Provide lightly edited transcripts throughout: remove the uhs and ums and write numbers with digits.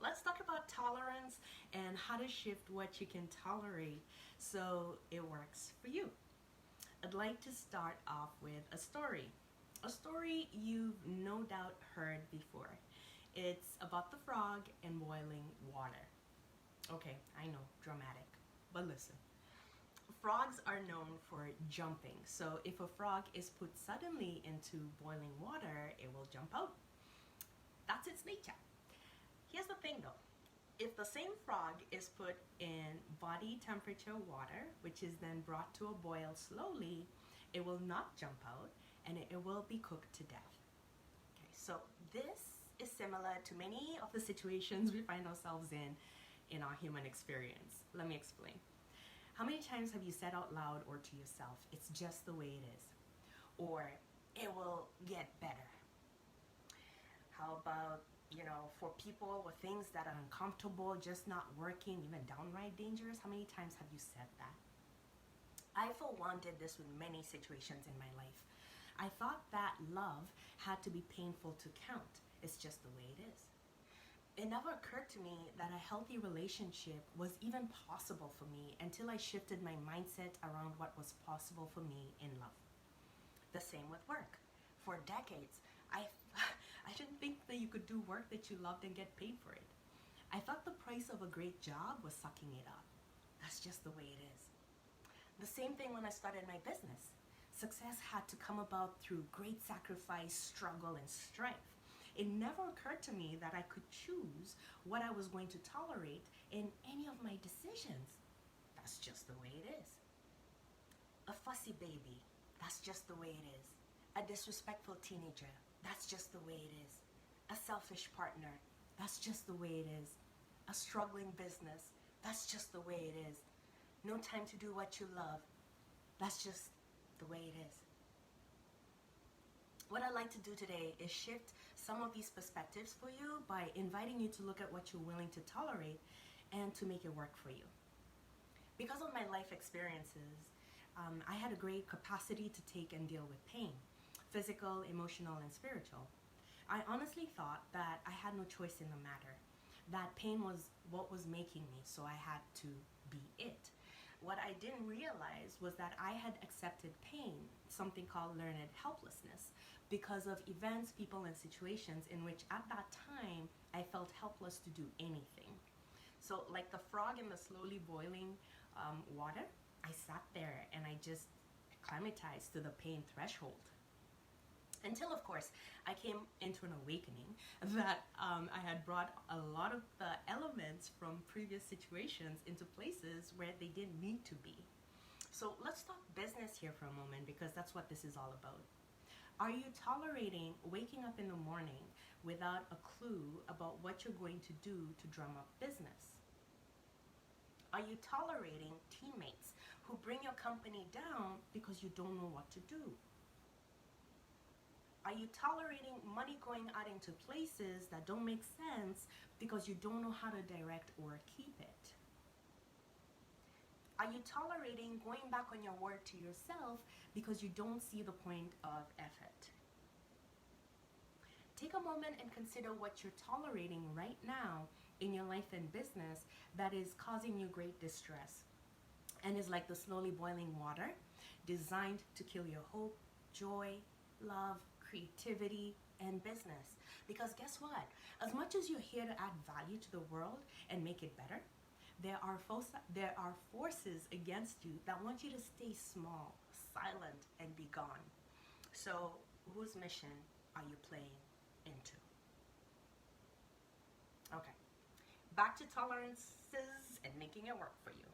let's talk about tolerance and how to shift what you can tolerate so it works for you. I'd like to start off with a story. A story you've no doubt heard before. It's about the frog and boiling water. Okay, I know, dramatic, but listen. Frogs are known for jumping, so if a frog is put suddenly into boiling water, it will jump out. That's its nature. Here's the thing though, if the same frog is put in body temperature water, which is then brought to a boil slowly, it will not jump out and it will be cooked to death. Okay, so this is similar to many of the situations we find ourselves in our human experience. Let me explain. How many times have you said out loud or to yourself, it's just the way it is? Or it will get better? How about, for people or things that are uncomfortable, just not working, even downright dangerous? How many times have you said that? I, for one, did this with many situations in my life. I thought that love had to be painful to count. It's just the way it is. It never occurred to me that a healthy relationship was even possible for me until I shifted my mindset around what was possible for me in love. The same with work. For decades, I didn't think that you could do work that you loved and get paid for it. I thought the price of a great job was sucking it up. That's just the way it is. The same thing when I started my business. Success had to come about through great sacrifice, struggle, and strength. It never occurred to me that I could choose what I was going to tolerate in any of my decisions. That's just the way it is. A fussy baby, that's just the way it is. A disrespectful teenager, that's just the way it is. A selfish partner, that's just the way it is. A struggling business, that's just the way it is. No time to do what you love, that's just the way it is. What I'd like to do today is shift some of these perspectives for you by inviting you to look at what you're willing to tolerate and to make it work for you. Because of my life experiences, I had a great capacity to take and deal with pain, physical, emotional, and spiritual. I honestly thought that I had no choice in the matter, that pain was what was making me, so I had to be it. What I didn't realize was that I had accepted pain, something called learned helplessness, because of events, people, and situations in which at that time I felt helpless to do anything. So like the frog in the slowly boiling water, I sat there and I just acclimatized to the pain threshold. Until, of course, I came into an awakening that I had brought a lot of the elements from previous situations into places where they didn't need to be. So let's talk business here for a moment, because that's what this is all about. Are you tolerating waking up in the morning without a clue about what you're going to do to drum up business? Are you tolerating teammates who bring your company down because you don't know what to do? Are you tolerating money going out into places that don't make sense because you don't know how to direct or keep it? Are you tolerating going back on your word to yourself because you don't see the point of effort? Take a moment and consider what you're tolerating right now in your life and business that is causing you great distress and is like the slowly boiling water designed to kill your hope, joy, love, creativity, and business. Because guess what? As much as you're here to add value to the world and make it better, there are forces against you that want you to stay small, silent, and be gone. So whose mission are you playing into? Okay, back to tolerances and making it work for you.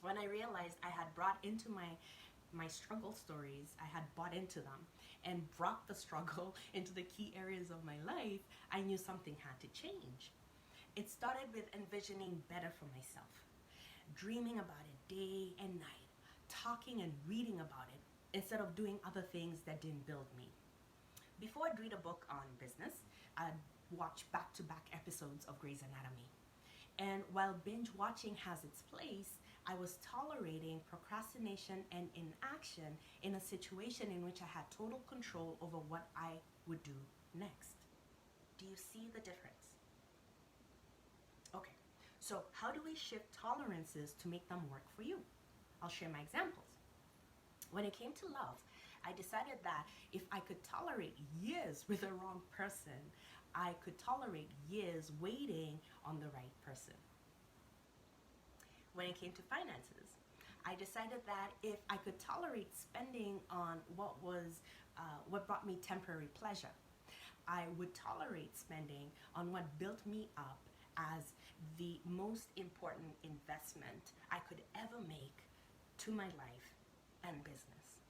When I realized I had brought into my struggle stories, I had bought into them and brought the struggle into the key areas of my life, I knew something had to change. It started with envisioning better for myself, dreaming about it day and night, talking and reading about it instead of doing other things that didn't build me. Before I'd read a book on business, I'd watch back-to-back episodes of Grey's Anatomy. And while binge watching has its place, I was tolerating procrastination and inaction in a situation in which I had total control over what I would do next. Do you see the difference? So how do we shift tolerances to make them work for you? I'll share my examples. When it came to love, I decided that if I could tolerate years with the wrong person, I could tolerate years waiting on the right person. When it came to finances, I decided that if I could tolerate spending on what brought me temporary pleasure, I would tolerate spending on what built me up as the most important investment I could ever make to my life and business.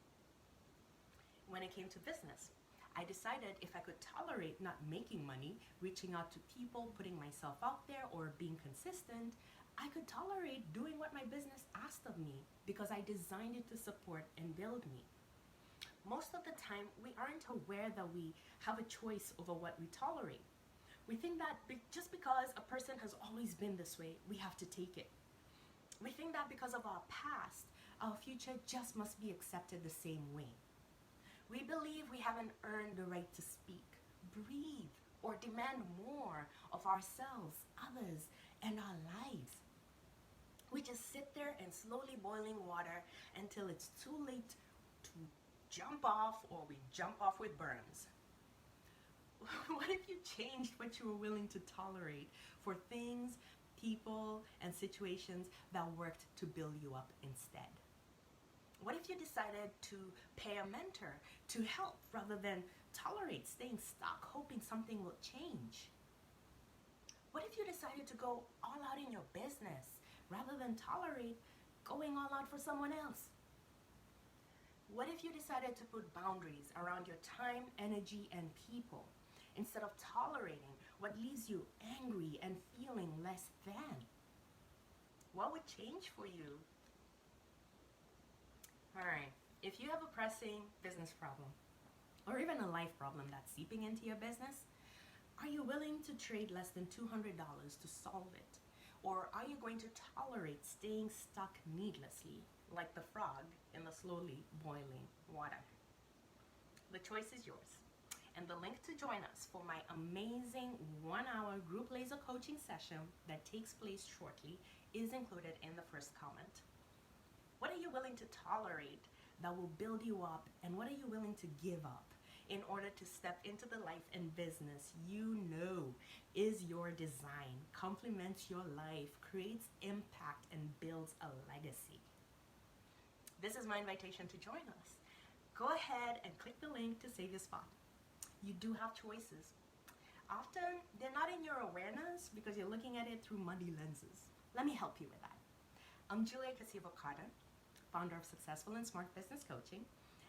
When it came to business, I decided if I could tolerate not making money, reaching out to people, putting myself out there, or being consistent, I could tolerate doing what my business asked of me because I designed it to support and build me. Most of the time, we aren't aware that we have a choice over what we tolerate. We think that just because a person has always been this way, we have to take it. We think that because of our past, our future just must be accepted the same way. We believe we haven't earned the right to speak, breathe, or demand more of ourselves, others, and our lives. We just sit there in slowly boiling water until it's too late to jump off, or we jump off with burns. What if you changed what you were willing to tolerate for things, people, and situations that worked to build you up instead? What if you decided to pay a mentor to help rather than tolerate staying stuck, hoping something will change? What if you decided to go all out in your business rather than tolerate going all out for someone else? What if you decided to put boundaries around your time, energy, and people instead of tolerating what leaves you angry and feeling less than? What would change for you? Alright, if you have a pressing business problem or even a life problem that's seeping into your business, are you willing to trade less than $200 to solve it? Or are you going to tolerate staying stuck needlessly, like the frog in the slowly boiling water? The choice is yours. And the link to join us for my amazing 1-hour group laser coaching session that takes place shortly is included in the first comment. What are you willing to tolerate that will build you up, and what are you willing to give up in order to step into the life and business you know is your design, complements your life, creates impact, and builds a legacy? This is my invitation to join us. Go ahead and click the link to save your spot. You do have choices. Often, they're not in your awareness because you're looking at it through muddy lenses. Let me help you with that. I'm Julia Casivo-Carter, founder of Successful and Smart Business Coaching,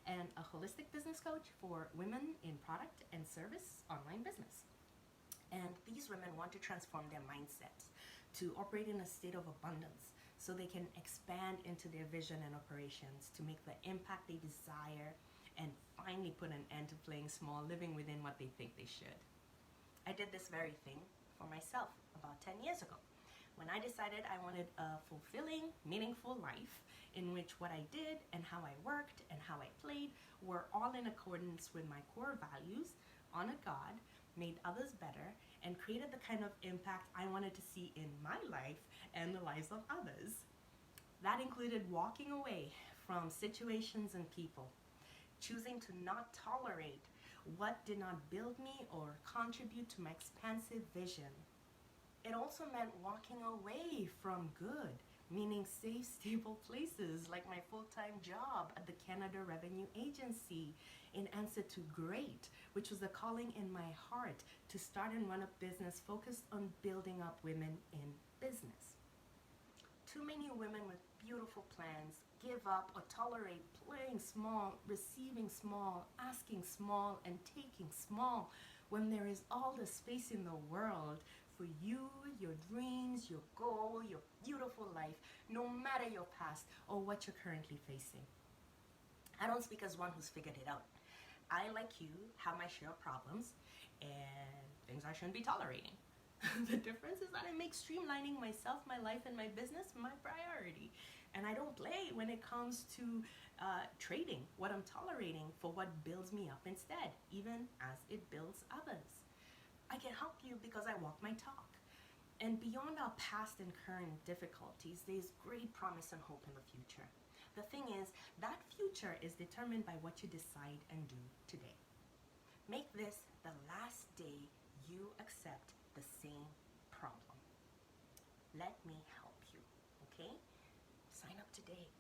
and a holistic business coach for women in product and service online business. And these women want to transform their mindsets to operate in a state of abundance so they can expand into their vision and operations to make the impact they desire and finally put an end to playing small, living within what they think they should. I did this very thing for myself about 10 years ago when I decided I wanted a fulfilling, meaningful life in which what I did and how I worked and how I played were all in accordance with my core values, honored God, made others better, and created the kind of impact I wanted to see in my life and the lives of others. That included walking away from situations and people, choosing to not tolerate what did not build me or contribute to my expansive vision. It also meant walking away from good, meaning safe, stable places like my full-time job at the Canada Revenue Agency in answer to GREAT, which was a calling in my heart to start and run a business focused on building up women in business. Too many women with beautiful plans give up or tolerate playing small, receiving small, asking small, and taking small when there is all the space in the world for you, your dreams, your goal, your beautiful life, no matter your past or what you're currently facing. I don't speak as one who's figured it out. I, like you, have my share of problems and things I shouldn't be tolerating. The difference is that I make streamlining myself, my life, and my business my priority. And I don't play when it comes to trading what I'm tolerating for what builds me up instead, even as it builds others. I can help you because I walk my talk. And beyond our past and current difficulties, there's great promise and hope in the future. The thing is, that future is determined by what you decide and do today. Make this the last day you accept the same problem. Let me help you, okay? Sign up today.